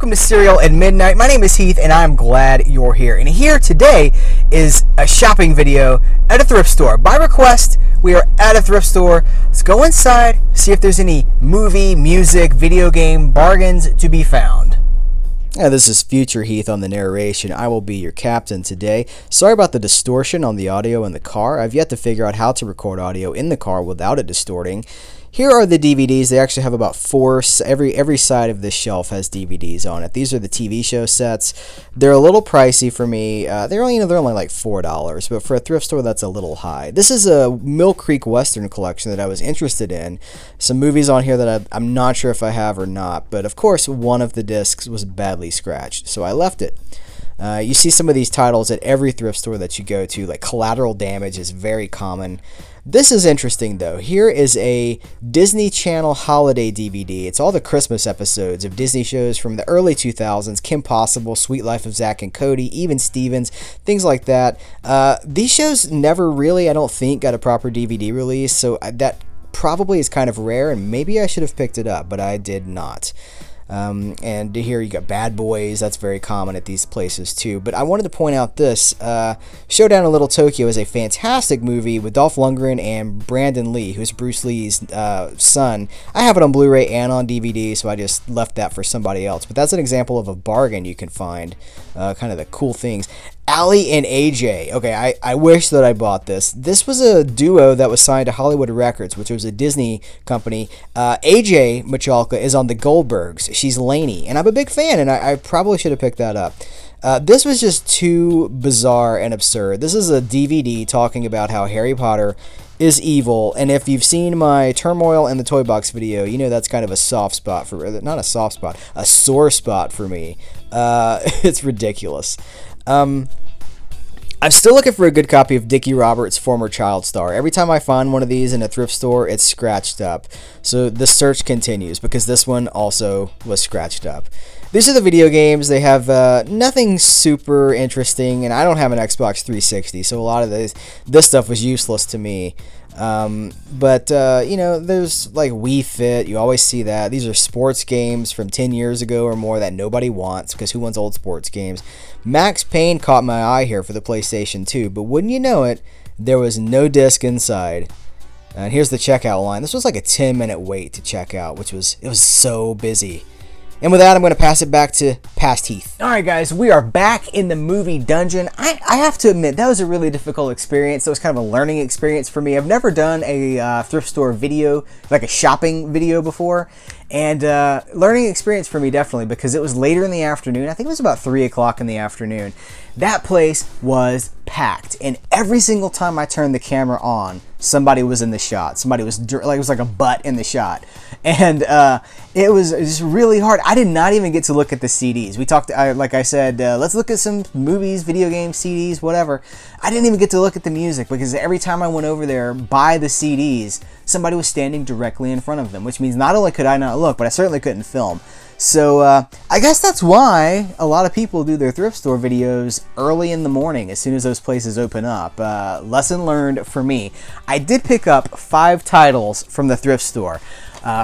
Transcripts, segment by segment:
welcome to Serial at Midnight. My name is Heath, and I'm glad you're here. And here today is a shopping video at a thrift store. By request, we are at a thrift store. Let's go inside, see if there's any movie, music, video game bargains to be found. This is Future Heath on the narration. I will be your captain today. Sorry about the distortion on the audio in the car. I've yet to figure out how to record audio in the car without it distorting. Here are the DVDs. They actually have about four. Every side of this shelf has DVDs on it. These are the TV show sets. They're a little pricey for me. They're only like $4, but for a thrift store, that's a little high. This is a Mill Creek Western collection that I was interested in. Some movies on here that I'm not sure if I have or not, but of course, one of the discs was badly scratched, so I left it. You see some of these titles at every thrift store that you go to, like Collateral Damage is very common. This is interesting though. Here is a Disney Channel holiday DVD. It's all the Christmas episodes of Disney shows from the early 2000s, Kim Possible, Sweet Life of Zack and Cody, Even Stevens, things like that. These shows never really, I don't think, got a proper DVD release, so that probably is kind of rare, and maybe I should have picked it up, but I did not. And here you got Bad Boys. That's very common at these places too. But I wanted to point out this. Showdown in Little Tokyo is a fantastic movie with Dolph Lundgren and Brandon Lee, who's Bruce Lee's son. I have it on Blu-ray and on DVD, so I just left that for somebody else. But that's an example of a bargain you can find. Kind of the cool things. Ali and AJ. Okay, I wish that I bought this. This was a duo that was signed to Hollywood Records, which was a Disney company. AJ Michalka is on the Goldbergs. She's Lainey, and I'm a big fan, and I probably should have picked that up. This was just too bizarre and absurd. This is a DVD talking about how Harry Potter is evil, and if you've seen my Turmoil in the Toy Box video, you know that's kind of a soft spot for, not a soft spot, a sore spot for me. It's ridiculous. I'm still looking for a good copy of Dickie Roberts' former Child Star. Every time I find one of these in a thrift store, it's scratched up. So the search continues because this one also was scratched up. These are the video games. They have nothing super interesting, and I don't have an Xbox 360, so a lot of this stuff was useless to me. But you know, there's like Wii Fit. You always see that. These are sports games from 10 years ago or more that nobody wants, because who wants old sports games? Max Payne caught my eye here for the PlayStation 2, but wouldn't you know it, there was no disc inside. And here's the checkout line. This was like a 10-minute wait to check out, it was so busy. And with that, I'm going to pass it back to Past Heath. All right, guys, we are back in the movie dungeon. I have to admit, that was a really difficult experience. That was kind of a learning experience for me. I've never done a thrift store video, like a shopping video before. And learning experience for me, definitely, because it was later in the afternoon. I think it was about 3 o'clock in the afternoon. That place was packed, and every single time I turned the camera on, somebody was in the shot. Somebody was like, it was like a butt in the shot, and it was just really hard. I did not even get to look at the CDs. We talked, like I said, let's look at some movies, video games, CDs, whatever. I didn't even get to look at the music because every time I went over there by the CDs, somebody was standing directly in front of them, which means not only could I not look, but I certainly couldn't film. So I guess that's why a lot of people do their thrift store videos early in the morning as soon as those places open up. Lesson learned for me. I did pick up 5 titles from the thrift store.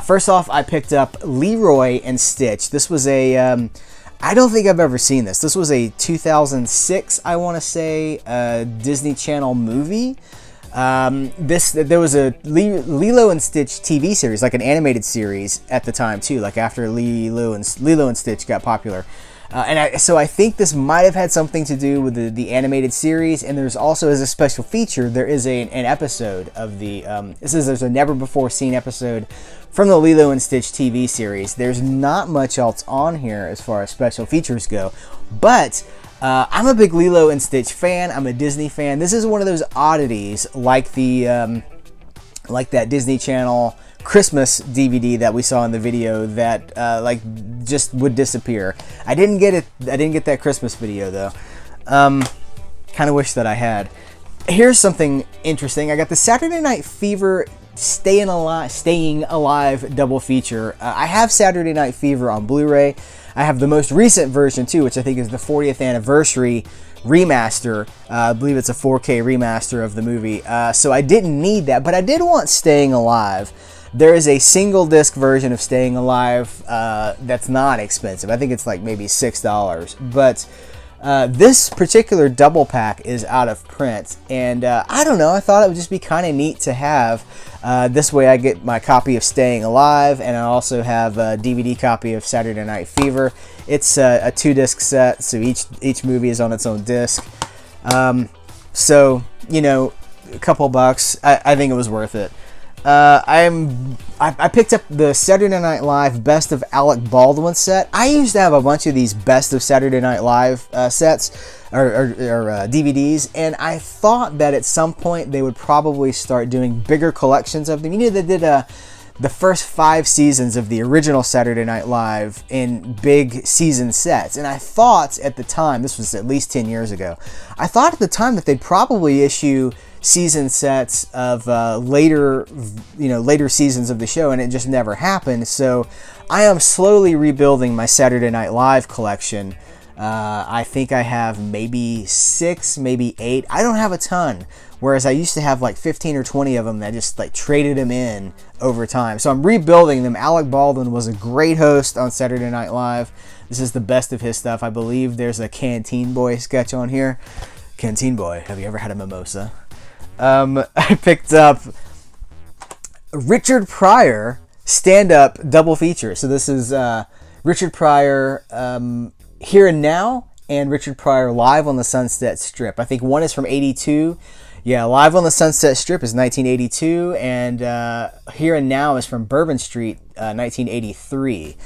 First off, I picked up Leroy and Stitch. This was a, I don't think I've ever seen this. This was a 2006, I want to say, Disney Channel movie. There was a Lilo and Stitch TV series, like an animated series at the time too, like after Lilo and Stitch got popular. So I think this might have had something to do with the animated series, and there's also, as a special feature, there is an episode of the, there's a never before seen episode from the Lilo and Stitch TV series. There's not much else on here as far as special features go, but I'm a big Lilo and Stitch fan. I'm a Disney fan. This is one of those oddities, like the like that Disney Channel Christmas DVD that we saw in the video that like just would disappear. I didn't get it. I didn't get that Christmas video though. Kind of wish that I had. Here's something interesting. I got the Saturday Night Fever Staying Alive double feature. I have Saturday Night Fever on Blu-ray. I have the most recent version too, which I think is the 40th anniversary remaster. I believe it's a 4K remaster of the movie. So I didn't need that, but I did want Staying Alive There is a single disc version of Staying Alive that's not expensive. I think it's like maybe $6. But this particular double pack is out of print, and I don't know, I thought it would just be kind of neat to have. This way I get my copy of Staying Alive, and I also have a DVD copy of Saturday Night Fever. It's a 2-disc set, so each movie is on its own disc. So, you know, a couple bucks, I think it was worth it. I picked up the Saturday Night Live Best of Alec Baldwin set. I used to have a bunch of these Best of Saturday Night Live sets or DVDs, and I thought that at some point they would probably start doing bigger collections of them. You know, they did the first 5 seasons of the original Saturday Night Live in big season sets, and I thought at the time, this was at least 10 years ago, I thought at the time that they'd probably issue season sets of later seasons of the show, and it just never happened. So I am slowly rebuilding my Saturday Night Live collection. I think I have maybe 6, maybe 8. I don't have a ton, whereas I used to have like 15 or 20 of them that just like traded them in over time. So I'm rebuilding them. Alec Baldwin was a great host on Saturday Night Live. This is the best of his stuff. I believe there's a Canteen Boy sketch on here. Canteen Boy, have you ever had a mimosa? I picked up Richard Pryor stand-up double feature. So this is Richard Pryor Here and Now and Richard Pryor Live on the Sunset Strip. I think one is from 82. Yeah, Live on the Sunset Strip is 1982, and Here and Now is from Bourbon Street, 1983.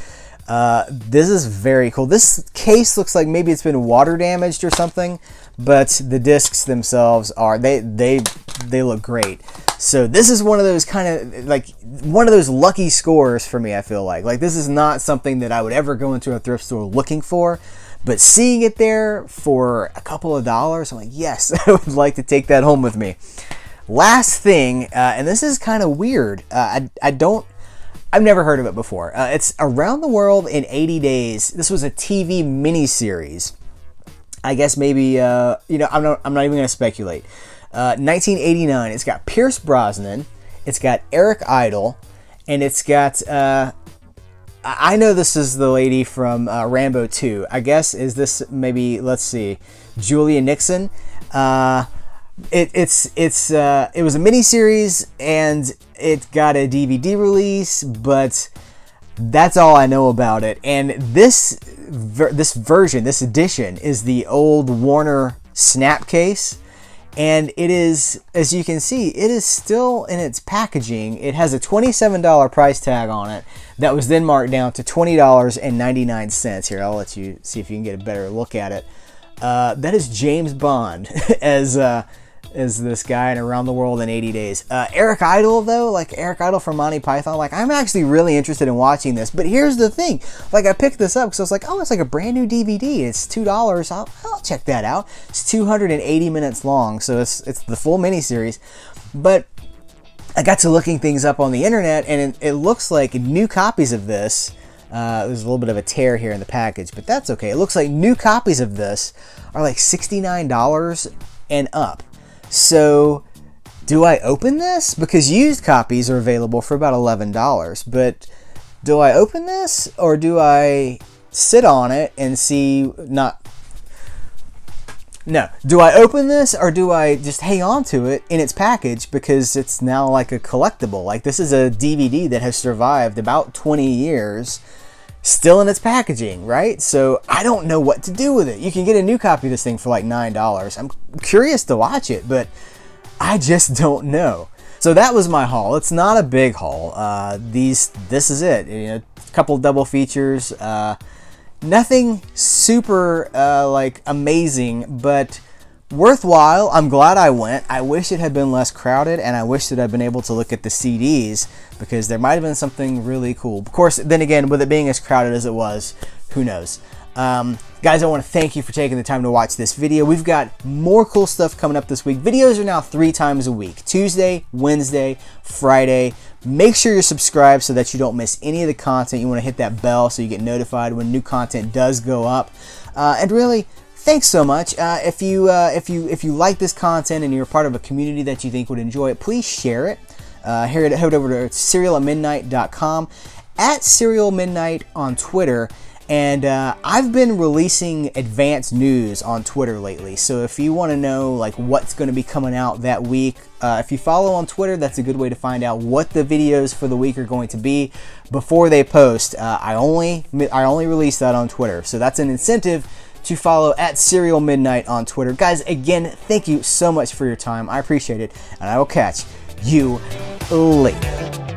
This is very cool. This case looks like maybe it's been water damaged or something, but the discs themselves are, they look great. So this is one of those kind of like one of those lucky scores for me. I feel like this is not something that I would ever go into a thrift store looking for, but seeing it there for a couple of dollars, I'm like, yes, I would like to take that home with me. Last thing, and this is kind of weird. I've never heard of it before. It's Around the World in 80 Days. This was a TV miniseries. I guess maybe, I'm not even going to speculate. 1989. It's got Pierce Brosnan. It's got Eric Idle. And it's got, I know this is the lady from Rambo 2. I guess, is this maybe, let's see, Julia Nixon? It was a miniseries, and it got a DVD release, but that's all I know about it. And this edition is the old Warner snap case, and it is, as you can see, it is still in its packaging. It has a $27 price tag on it that was then marked down to $20.99. Here, I'll let you see if you can get a better look at it. That is James Bond as this guy in Around the World in 80 Days. Eric Idle, though, like Eric Idle from Monty Python, like I'm actually really interested in watching this. But here's the thing, like I picked this up because I was like, oh, it's like a brand new DVD. It's $2. I'll check that out. It's 280 minutes long, so it's the full miniseries. But I got to looking things up on the internet, and it looks like new copies of this. There's a little bit of a tear here in the package, but that's okay. It looks like new copies of this are like $69 and up. So, do I open this? Because used copies are available for about $11. But do I open this, or do I sit on it and see No. Do I open this, or do I just hang on to it in its package because it's now like a collectible? Like, this is a DVD that has survived about 20 years, still in its packaging, right? So I don't know what to do with it. You can get a new copy of this thing for like $9. I'm curious to watch it, but I just don't know. So that was my haul. It's not a big haul. This is it. A couple double features. Nothing super like amazing, but worthwhile. I'm glad I went. I wish it had been less crowded, and I wish that I'd been able to look at the CDs, because there might have been something really cool. Of course, then again, with it being as crowded as it was, who knows? Guys, I want to thank you for taking the time to watch this video. We've got more cool stuff coming up this week. Videos are now 3 times a week: Tuesday, Wednesday, Friday. Make sure you're subscribed so that you don't miss any of the content. You want to hit that bell so you get notified when new content does go up. And really, thanks so much. If you like this content and you're a part of a community that you think would enjoy it, please share it. head over to serialatmidnight.com, at serialmidnight on Twitter. And I've been releasing advanced news on Twitter lately, so if you want to know like what's going to be coming out that week, if you follow on Twitter, that's a good way to find out what the videos for the week are going to be before they post. I only release that on Twitter, so that's an incentive to follow at Serial Midnight on Twitter. Guys, again, thank you so much for your time. I appreciate it, and I will catch you later.